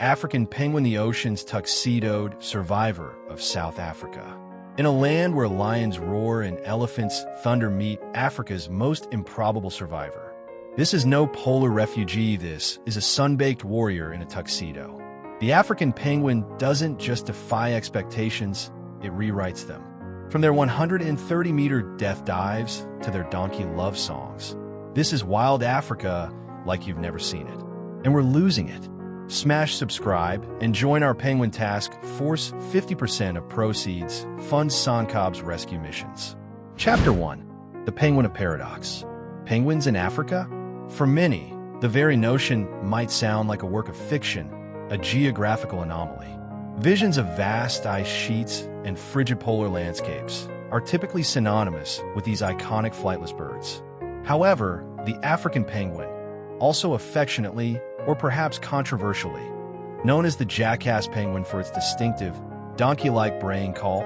African penguin, the ocean's tuxedoed survivor of South Africa. In a land where lions roar and elephants thunder, meet Africa's most improbable survivor. This is no polar refugee, this is a sun-baked warrior in a tuxedo. The African penguin doesn't just defy expectations, it rewrites them. From their 130-meter death dives to their donkey love songs. This is wild Africa like you've never seen it. And we're losing it. Smash subscribe and join our penguin task force. 50% of proceeds funds Sonkob's rescue missions. Chapter 1. The Penguin of Paradox. Penguins in Africa? For many, the very notion might sound like a work of fiction, a geographical anomaly. Visions of vast ice sheets and frigid polar landscapes are typically synonymous with these iconic flightless birds. However, the African penguin, also affectionately or perhaps controversially known as the jackass penguin for its distinctive, donkey-like braying call,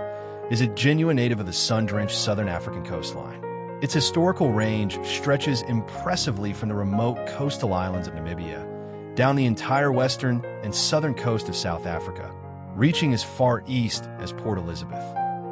is a genuine native of the sun-drenched southern African coastline. Its historical range stretches impressively from the remote coastal islands of Namibia down the entire western and southern coast of South Africa, reaching as far east as Port Elizabeth.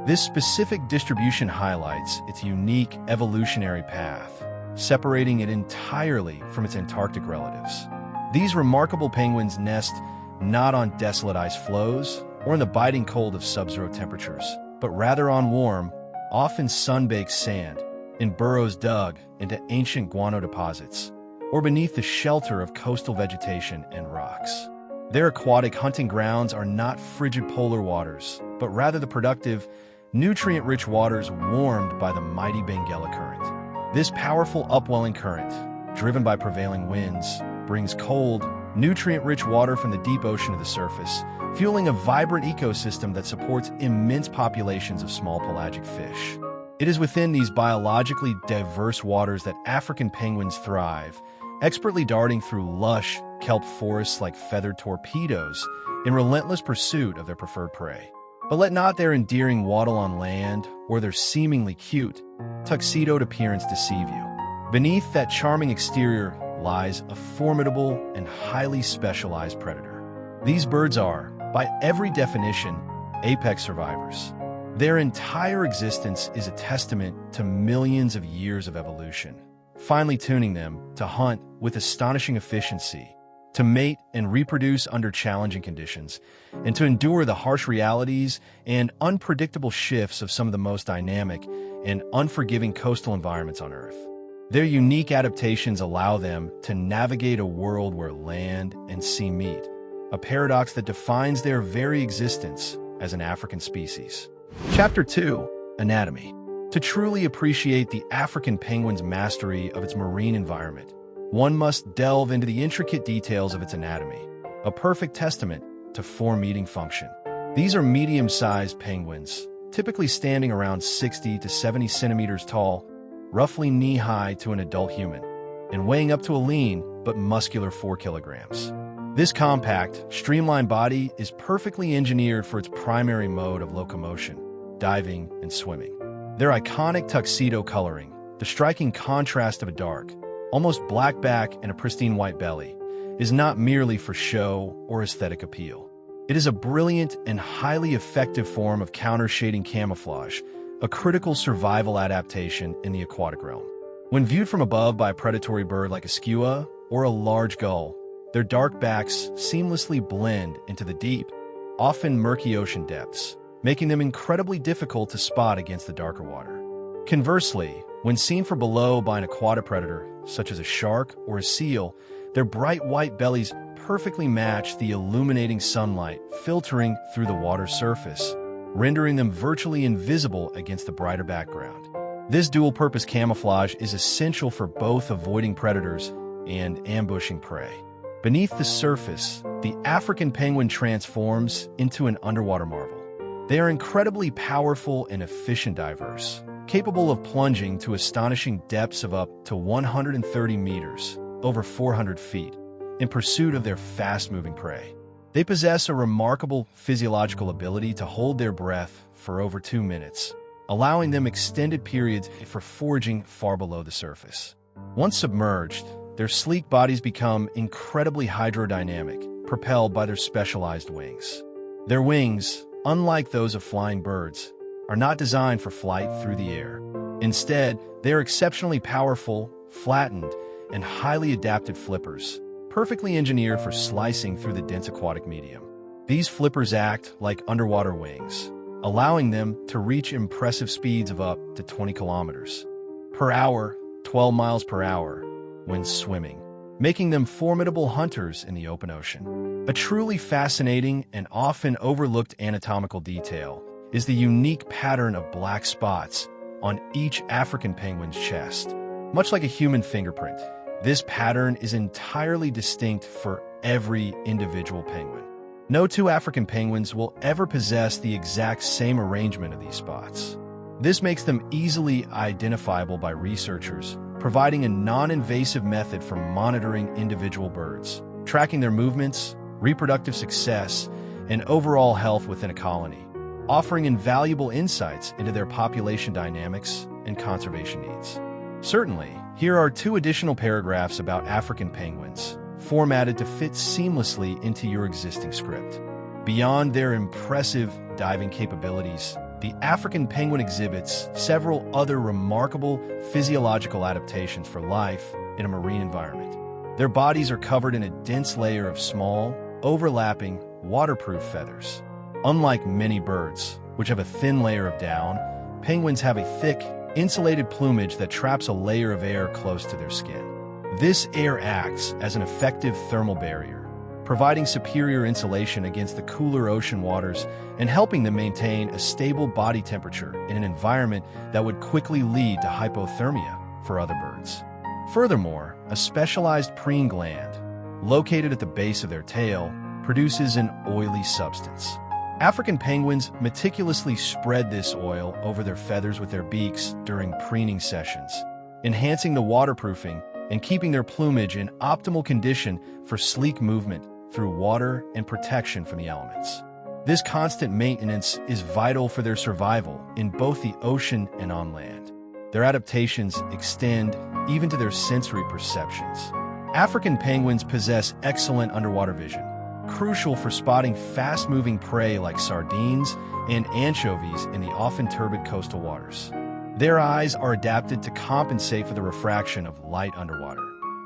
This specific distribution highlights its unique evolutionary path, separating it entirely from its Antarctic relatives. These remarkable penguins nest not on desolate ice floes or in the biting cold of sub-zero temperatures, but rather on warm, often sun-baked sand, in burrows dug into ancient guano deposits, or beneath the shelter of coastal vegetation and rocks. Their aquatic hunting grounds are not frigid polar waters, but rather the productive, nutrient-rich waters warmed by the mighty Benguela current. This powerful upwelling current, driven by prevailing winds, brings cold, nutrient-rich water from the deep ocean to the surface, fueling a vibrant ecosystem that supports immense populations of small pelagic fish. It is within these biologically diverse waters that African penguins thrive, expertly darting through lush, kelp forests like feathered torpedoes in relentless pursuit of their preferred prey. But let not their endearing waddle on land or their seemingly cute, tuxedoed appearance deceive you. Beneath that charming exterior lies a formidable and highly specialized predator. These birds are, by every definition, apex survivors. Their entire existence is a testament to millions of years of evolution, finely tuning them to hunt with astonishing efficiency, to mate and reproduce under challenging conditions, and to endure the harsh realities and unpredictable shifts of some of the most dynamic and unforgiving coastal environments on Earth. Their unique adaptations allow them to navigate a world where land and sea meet, a paradox that defines their very existence as an African species. Chapter 2. Anatomy. To truly appreciate the African penguin's mastery of its marine environment, one must delve into the intricate details of its anatomy, a perfect testament to form-eating function. These are medium-sized penguins, typically standing around 60 to 70 centimeters tall, roughly knee-high to an adult human, and weighing up to a lean but muscular 4 kilograms. This compact, streamlined body is perfectly engineered for its primary mode of locomotion, diving and swimming. Their iconic tuxedo coloring, the striking contrast of a dark, almost black back and a pristine white belly, is not merely for show or aesthetic appeal. It is a brilliant and highly effective form of counter-shading camouflage, a critical survival adaptation in the aquatic realm. When viewed from above by a predatory bird like a skua or a large gull, their dark backs seamlessly blend into the deep, often murky ocean depths, making them incredibly difficult to spot against the darker water. Conversely, when seen from below by an aquatic predator, such as a shark or a seal, their bright white bellies perfectly match the illuminating sunlight filtering through the water's surface, rendering them virtually invisible against the brighter background. This dual-purpose camouflage is essential for both avoiding predators and ambushing prey. Beneath the surface, the African penguin transforms into an underwater marvel. They are incredibly powerful and efficient divers, capable of plunging to astonishing depths of up to 130 meters, over 400 feet, in pursuit of their fast-moving prey. They possess a remarkable physiological ability to hold their breath for over 2 minutes, allowing them extended periods for foraging far below the surface. Once submerged, their sleek bodies become incredibly hydrodynamic, propelled by their specialized wings. Their wings, unlike those of flying birds, are not designed for flight through the air. Instead, they are exceptionally powerful, flattened, and highly adapted flippers, perfectly engineered for slicing through the dense aquatic medium. These flippers act like underwater wings, allowing them to reach impressive speeds of up to 20 kilometers per hour, 12 miles per hour, when swimming, making them formidable hunters in the open ocean. A truly fascinating and often overlooked anatomical detail is the unique pattern of black spots on each African penguin's chest. Much like a human fingerprint, this pattern is entirely distinct for every individual penguin. No two African penguins will ever possess the exact same arrangement of these spots. This makes them easily identifiable by researchers, providing a non-invasive method for monitoring individual birds, tracking their movements, reproductive success, and overall health within a colony, offering invaluable insights into their population dynamics and conservation needs. Certainly, here are 2 additional paragraphs about African penguins, formatted to fit seamlessly into your existing script. Beyond their impressive diving capabilities, the African penguin exhibits several other remarkable physiological adaptations for life in a marine environment. Their bodies are covered in a dense layer of small, overlapping, waterproof feathers. Unlike many birds, which have a thin layer of down, penguins have a thick, insulated plumage that traps a layer of air close to their skin. This air acts as an effective thermal barrier, providing superior insulation against the cooler ocean waters and helping them maintain a stable body temperature in an environment that would quickly lead to hypothermia for other birds. Furthermore, a specialized preen gland, located at the base of their tail, produces an oily substance. African penguins meticulously spread this oil over their feathers with their beaks during preening sessions, enhancing the waterproofing and keeping their plumage in optimal condition for sleek movement through water and protection from the elements. This constant maintenance is vital for their survival in both the ocean and on land. Their adaptations extend even to their sensory perceptions. African penguins possess excellent underwater vision, crucial for spotting fast-moving prey like sardines and anchovies in the often turbid coastal waters. Their eyes are adapted to compensate for the refraction of light underwater,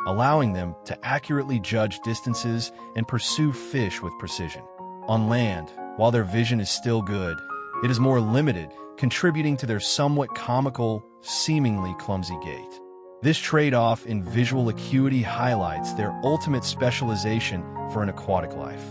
allowing them to accurately judge distances and pursue fish with precision. On land, while their vision is still good, it is more limited, contributing to their somewhat comical, seemingly clumsy gait. This trade-off in visual acuity highlights their ultimate specialization for an aquatic life.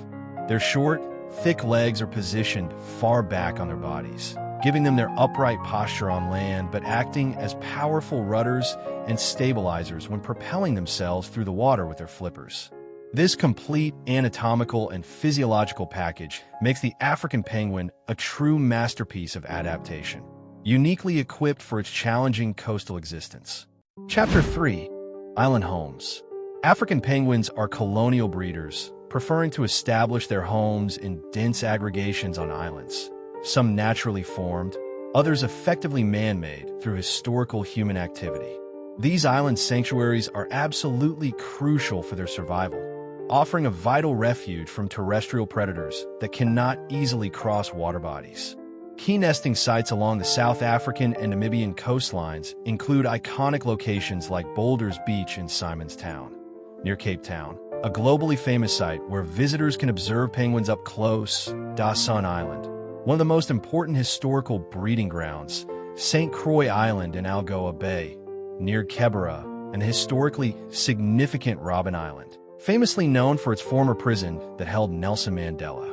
Their short, thick legs are positioned far back on their bodies, giving them their upright posture on land but acting as powerful rudders and stabilizers when propelling themselves through the water with their flippers. This complete anatomical and physiological package makes the African penguin a true masterpiece of adaptation, uniquely equipped for its challenging coastal existence. Chapter 3. Island Homes. African penguins are colonial breeders, preferring to establish their homes in dense aggregations on islands, some naturally formed, others effectively man-made through historical human activity. These island sanctuaries are absolutely crucial for their survival, offering a vital refuge from terrestrial predators that cannot easily cross water bodies. Key nesting sites along the South African and Namibian coastlines include iconic locations like Boulders Beach in Simon's Town, near Cape Town, a globally famous site where visitors can observe penguins up close, Dawson Island, one of the most important historical breeding grounds, St. Croix Island in Algoa Bay, near Kebera, and the historically significant Robben Island, famously known for its former prison that held Nelson Mandela.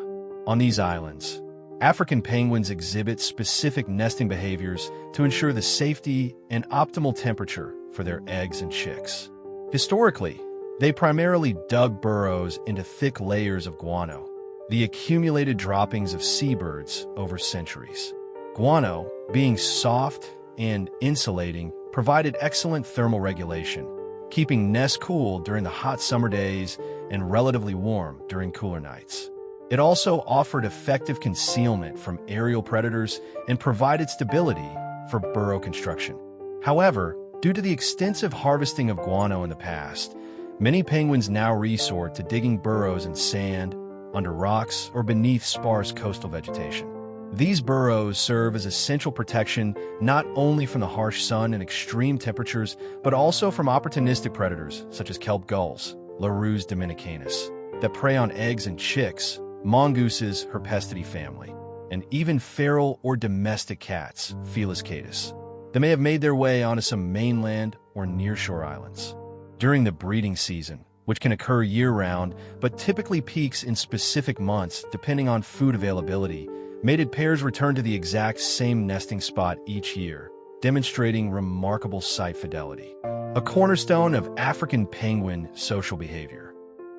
On these islands, African penguins exhibit specific nesting behaviors to ensure the safety and optimal temperature for their eggs and chicks. Historically, they primarily dug burrows into thick layers of guano, the accumulated droppings of seabirds over centuries. Guano, being soft and insulating, provided excellent thermal regulation, keeping nests cool during the hot summer days and relatively warm during cooler nights. It also offered effective concealment from aerial predators and provided stability for burrow construction. However, due to the extensive harvesting of guano in the past, Many penguins now resort to digging burrows in sand, under rocks, or beneath sparse coastal vegetation. These burrows serve as essential protection not only from the harsh sun and extreme temperatures, but also from opportunistic predators such as kelp gulls, Larus dominicanus, that prey on eggs and chicks, mongooses, Herpestidae family, and even feral or domestic cats, Felis catus, that may have made their way onto some mainland or nearshore islands. During the breeding season, which can occur year-round but typically peaks in specific months depending on food availability, mated pairs return to the exact same nesting spot each year, demonstrating remarkable site fidelity. A cornerstone of African penguin social behavior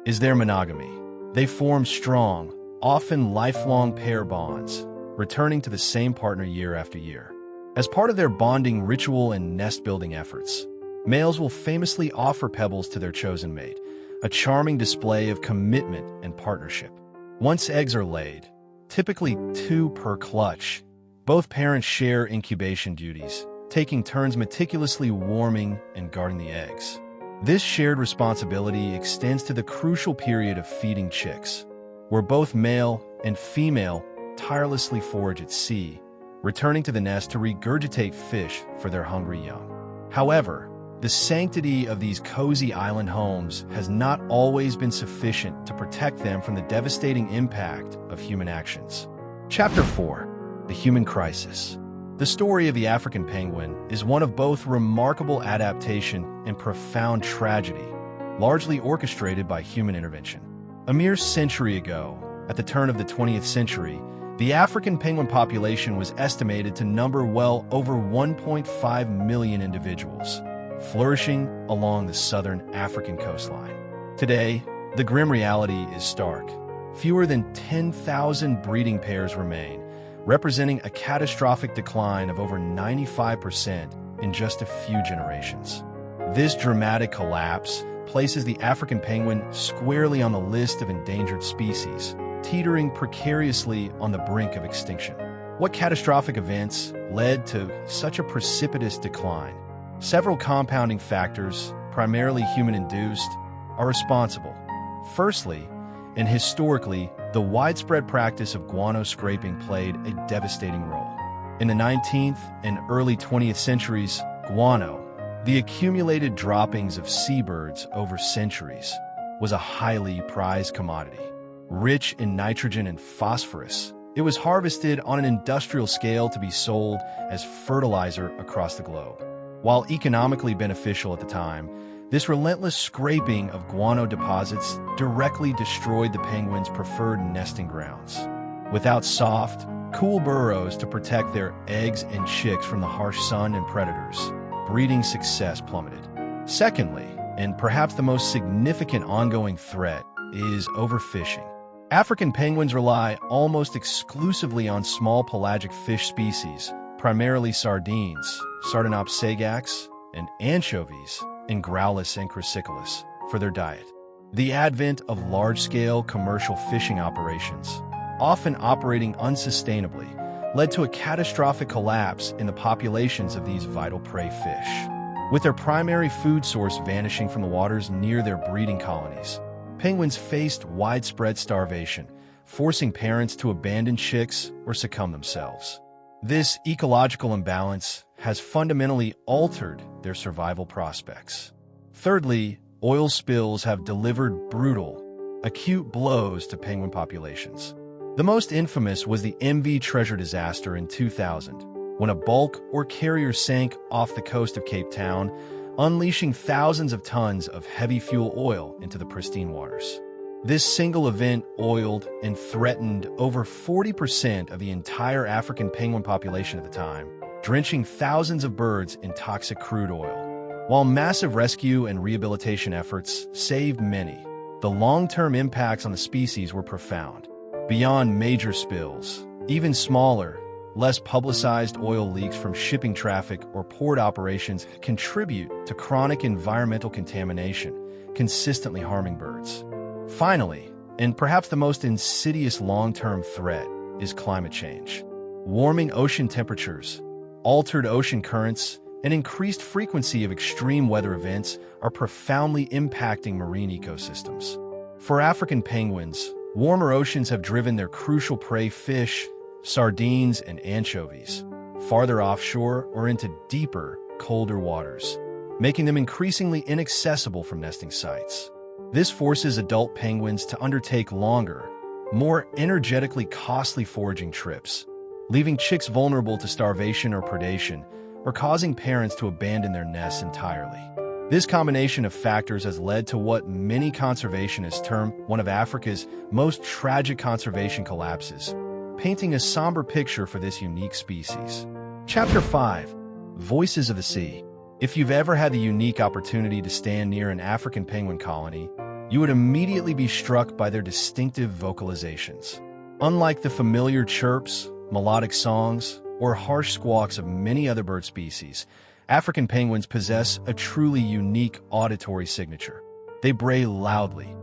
is their monogamy. They form strong, often lifelong pair bonds, returning to the same partner year after year. As part of their bonding ritual and nest-building efforts, males will famously offer pebbles to their chosen mate, a charming display of commitment and partnership. Once eggs are laid, typically 2 per clutch, both parents share incubation duties, taking turns meticulously warming and guarding the eggs. This shared responsibility extends to the crucial period of feeding chicks, where both male and female tirelessly forage at sea, returning to the nest to regurgitate fish for their hungry young. However, the sanctity of these cozy island homes has not always been sufficient to protect them from the devastating impact of human actions. Chapter 4: The Human Crisis. The story of the African penguin is one of both remarkable adaptation and profound tragedy, largely orchestrated by human intervention. A mere century ago, at the turn of the 20th century, the African penguin population was estimated to number well over 1.5 million individuals, flourishing along the southern African coastline. Today, the grim reality is stark. Fewer than 10,000 breeding pairs remain, representing a catastrophic decline of over 95% in just a few generations. This dramatic collapse places the African penguin squarely on the list of endangered species, teetering precariously on the brink of extinction. What catastrophic events led to such a precipitous decline? Several compounding factors, primarily human-induced, are responsible. Firstly, and historically, the widespread practice of guano scraping played a devastating role. In the 19th and early 20th centuries, guano, the accumulated droppings of seabirds over centuries, was a highly prized commodity. Rich in nitrogen and phosphorus, it was harvested on an industrial scale to be sold as fertilizer across the globe. While economically beneficial at the time, this relentless scraping of guano deposits directly destroyed the penguins' preferred nesting grounds. Without soft, cool burrows to protect their eggs and chicks from the harsh sun and predators, breeding success plummeted. Secondly, and perhaps the most significant ongoing threat, is overfishing. African penguins rely almost exclusively on small pelagic fish species, primarily sardines, Sardinops sagax, and anchovies, and Growlus and Crucicolus, for their diet. The advent of large-scale commercial fishing operations, often operating unsustainably, led to a catastrophic collapse in the populations of these vital prey fish. With their primary food source vanishing from the waters near their breeding colonies, penguins faced widespread starvation, forcing parents to abandon chicks or succumb themselves. This ecological imbalance has fundamentally altered their survival prospects. Thirdly, oil spills have delivered brutal, acute blows to penguin populations. The most infamous was the MV Treasure disaster in 2000, when a bulk or carrier sank off the coast of Cape Town, unleashing thousands of tons of heavy fuel oil into the pristine waters. This single event oiled and threatened over 40% of the entire African penguin population at the time, drenching thousands of birds in toxic crude oil. While massive rescue and rehabilitation efforts saved many, the long-term impacts on the species were profound. Beyond major spills, even smaller, less publicized oil leaks from shipping traffic or port operations contribute to chronic environmental contamination, consistently harming birds. Finally, and perhaps the most insidious long-term threat, is climate change. Warming ocean temperatures, altered ocean currents, and increased frequency of extreme weather events are profoundly impacting marine ecosystems. For African penguins, warmer oceans have driven their crucial prey fish, sardines, and anchovies farther offshore or into deeper, colder waters, making them increasingly inaccessible from nesting sites. This forces adult penguins to undertake longer, more energetically costly foraging trips, leaving chicks vulnerable to starvation or predation, or causing parents to abandon their nests entirely. This combination of factors has led to what many conservationists term one of Africa's most tragic conservation collapses, painting a somber picture for this unique species. Chapter 5. Voices of the Sea. If you've ever had the unique opportunity to stand near an African penguin colony, you would immediately be struck by their distinctive vocalizations. Unlike the familiar chirps, melodic songs, or harsh squawks of many other bird species, African penguins possess a truly unique auditory signature. They bray loudly,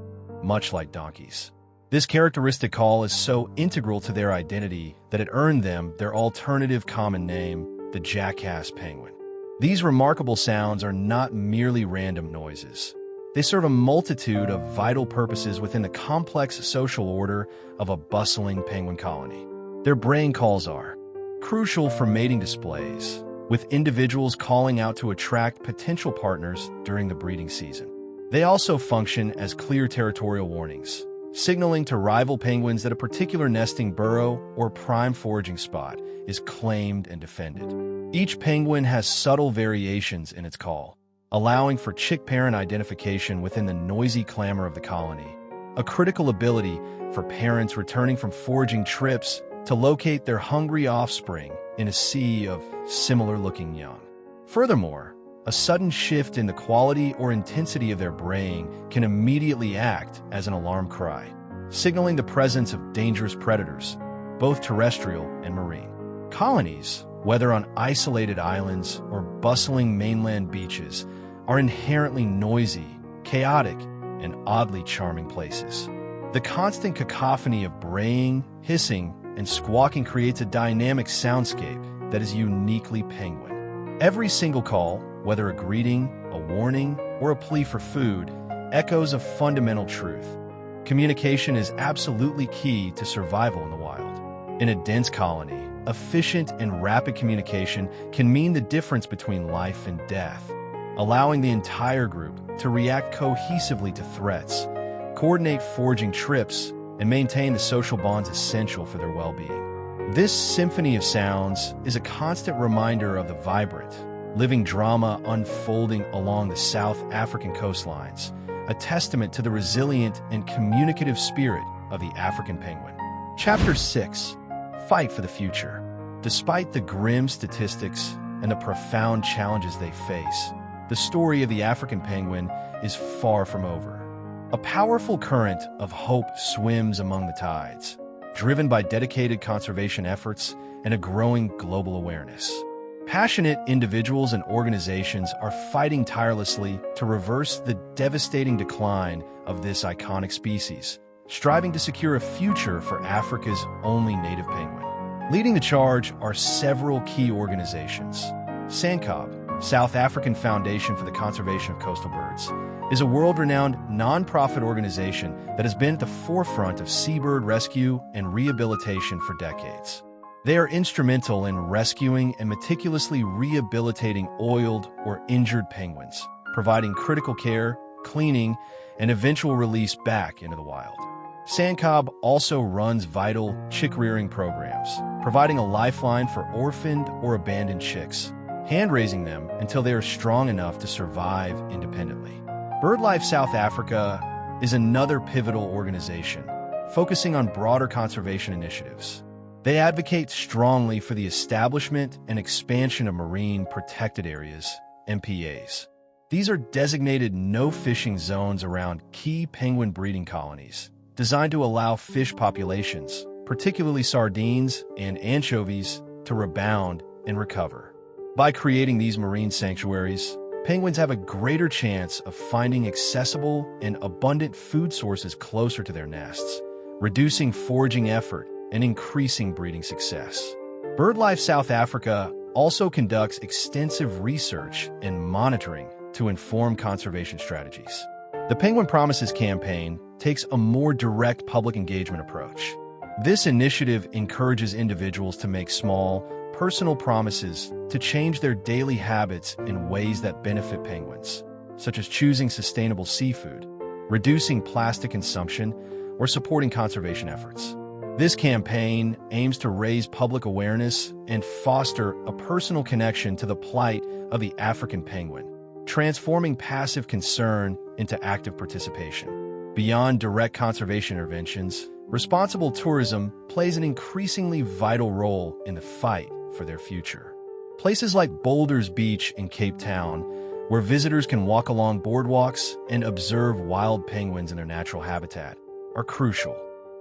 much like donkeys. This characteristic call is so integral to their identity that it earned them their alternative common name, the jackass penguin. These remarkable sounds are not merely random noises. They serve a multitude of vital purposes within the complex social order of a bustling penguin colony. Their braying calls are crucial for mating displays, with individuals calling out to attract potential partners during the breeding season. They also function as clear territorial warnings, signaling to rival penguins that a particular nesting burrow or prime foraging spot is claimed and defended. Each penguin has subtle variations in its call, allowing for chick-parent identification within the noisy clamor of the colony, a critical ability for parents returning from foraging trips to locate their hungry offspring in a sea of similar-looking young. Furthermore, a sudden shift in the quality or intensity of their braying can immediately act as an alarm cry, signaling the presence of dangerous predators, both terrestrial and marine. Colonies, whether on isolated islands or bustling mainland beaches, are inherently noisy, chaotic, and oddly charming places. The constant cacophony of braying, hissing, and squawking creates a dynamic soundscape that is uniquely penguin. Every single call, whether a greeting, a warning, or a plea for food, echoes a fundamental truth. Communication is absolutely key to survival in the wild. In a dense colony, efficient and rapid communication can mean the difference between life and death, allowing the entire group to react cohesively to threats, coordinate foraging trips, and maintain the social bonds essential for their well-being. This symphony of sounds is a constant reminder of the vibrant, living drama unfolding along the South African coastlines, a testament to the resilient and communicative spirit of the African penguin. Chapter 6. Fight for the Future. Despite the grim statistics and the profound challenges they face, the story of the African penguin is far from over. A powerful current of hope swims among the tides, driven by dedicated conservation efforts and a growing global awareness. Passionate individuals and organizations are fighting tirelessly to reverse the devastating decline of this iconic species, striving to secure a future for Africa's only native penguin. Leading the charge are several key organizations. SANCOB, South African Foundation for the Conservation of Coastal Birds, is a world-renowned non-profit organization that has been at the forefront of seabird rescue and rehabilitation for decades. They are instrumental in rescuing and meticulously rehabilitating oiled or injured penguins, providing critical care, cleaning, and eventual release back into the wild. SANCOB also runs vital chick-rearing programs, providing a lifeline for orphaned or abandoned chicks, hand-raising them until they are strong enough to survive independently. BirdLife South Africa is another pivotal organization, focusing on broader conservation initiatives. They advocate strongly for the establishment and expansion of marine protected areas, MPAs. These are designated no-fishing zones around key penguin breeding colonies, designed to allow fish populations, particularly sardines and anchovies, to rebound and recover. By creating these marine sanctuaries, penguins have a greater chance of finding accessible and abundant food sources closer to their nests, reducing foraging effort and increasing breeding success. BirdLife South Africa also conducts extensive research and monitoring to inform conservation strategies. The Penguin Promises campaign takes a more direct public engagement approach. This initiative encourages individuals to make small, personal promises to change their daily habits in ways that benefit penguins, such as choosing sustainable seafood, reducing plastic consumption, or supporting conservation efforts. This campaign aims to raise public awareness and foster a personal connection to the plight of the African penguin, transforming passive concern into active participation. Beyond direct conservation interventions, responsible tourism plays an increasingly vital role in the fight for their future. Places like Boulders Beach in Cape Town, where visitors can walk along boardwalks and observe wild penguins in their natural habitat, are crucial.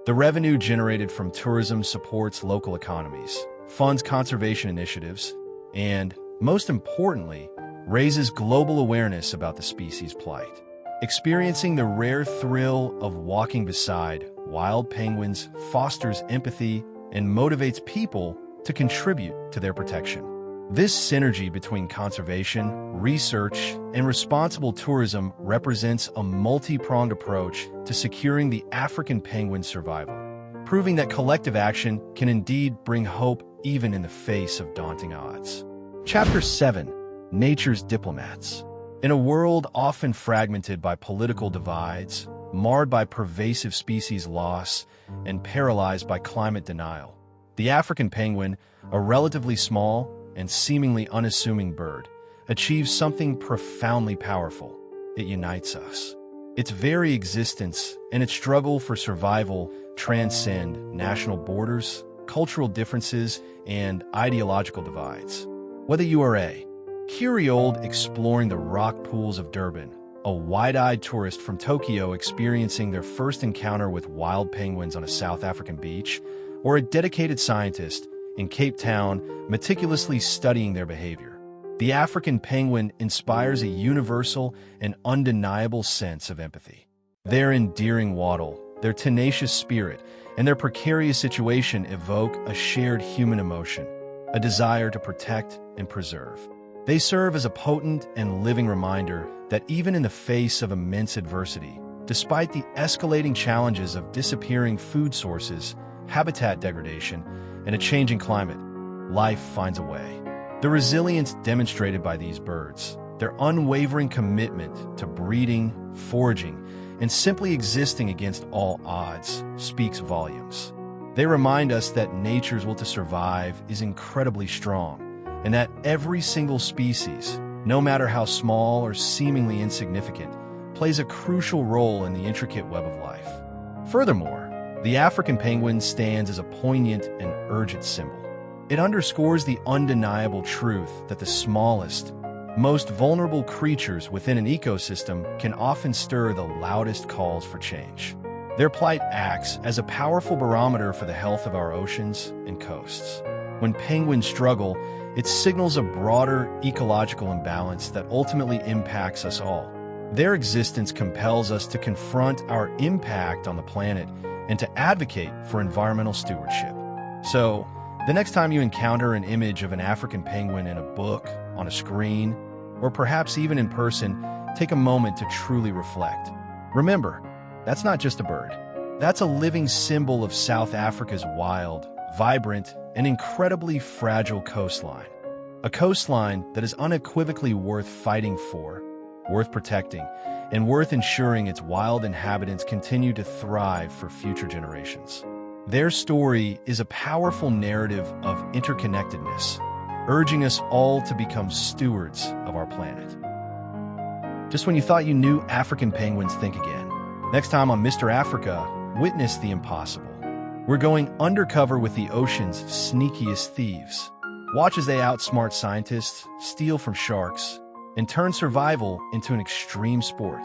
The revenue generated from tourism supports local economies, funds conservation initiatives, and, most importantly, raises global awareness about the species' plight. Experiencing the rare thrill of walking beside wild penguins fosters empathy and motivates people to contribute to their protection. This synergy between conservation, research, and responsible tourism represents a multi-pronged approach to securing the African penguin's survival, proving that collective action can indeed bring hope even in the face of daunting odds. Chapter 7: Nature's Diplomats. In a world often fragmented by political divides, marred by pervasive species loss, and paralyzed by climate denial, the African penguin, a relatively small and seemingly unassuming bird, achieves something profoundly powerful. It unites us. Its very existence and its struggle for survival transcend national borders, cultural differences, and ideological divides. Whether you are a Curiold exploring the rock pools of Durban, a wide-eyed tourist from Tokyo experiencing their first encounter with wild penguins on a South African beach, or a dedicated scientist in Cape Town meticulously studying their behavior, the African penguin inspires a universal and undeniable sense of empathy. Their endearing waddle, their tenacious spirit, and their precarious situation evoke a shared human emotion, a desire to protect and preserve. They serve as a potent and living reminder that even in the face of immense adversity, despite the escalating challenges of disappearing food sources, habitat degradation, and a changing climate, life finds a way. The resilience demonstrated by these birds, their unwavering commitment to breeding, foraging, and simply existing against all odds, speaks volumes. They remind us that nature's will to survive is incredibly strong, and that every single species, no matter how small or seemingly insignificant, plays a crucial role in the intricate web of life. Furthermore, the African penguin stands as a poignant and urgent symbol. It underscores the undeniable truth that the smallest, most vulnerable creatures within an ecosystem can often stir the loudest calls for change. Their plight acts as a powerful barometer for the health of our oceans and coasts. When penguins struggle, it signals a broader ecological imbalance that ultimately impacts us all. Their existence compels us to confront our impact on the planet and to advocate for environmental stewardship. So, the next time you encounter an image of an African penguin in a book, on a screen, or perhaps even in person, take a moment to truly reflect. Remember, that's not just a bird. That's a living symbol of South Africa's wild, vibrant, and incredibly fragile coastline. A coastline that is unequivocally worth fighting for, worth protecting, and worth ensuring its wild inhabitants continue to thrive for future generations. Their story is a powerful narrative of interconnectedness, urging us all to become stewards of our planet. Just when you thought you knew African penguins, think again. Next time on Mr. Africa, witness the impossible. We're going undercover with the ocean's sneakiest thieves. Watch as they outsmart scientists, steal from sharks, and turn survival into an extreme sport.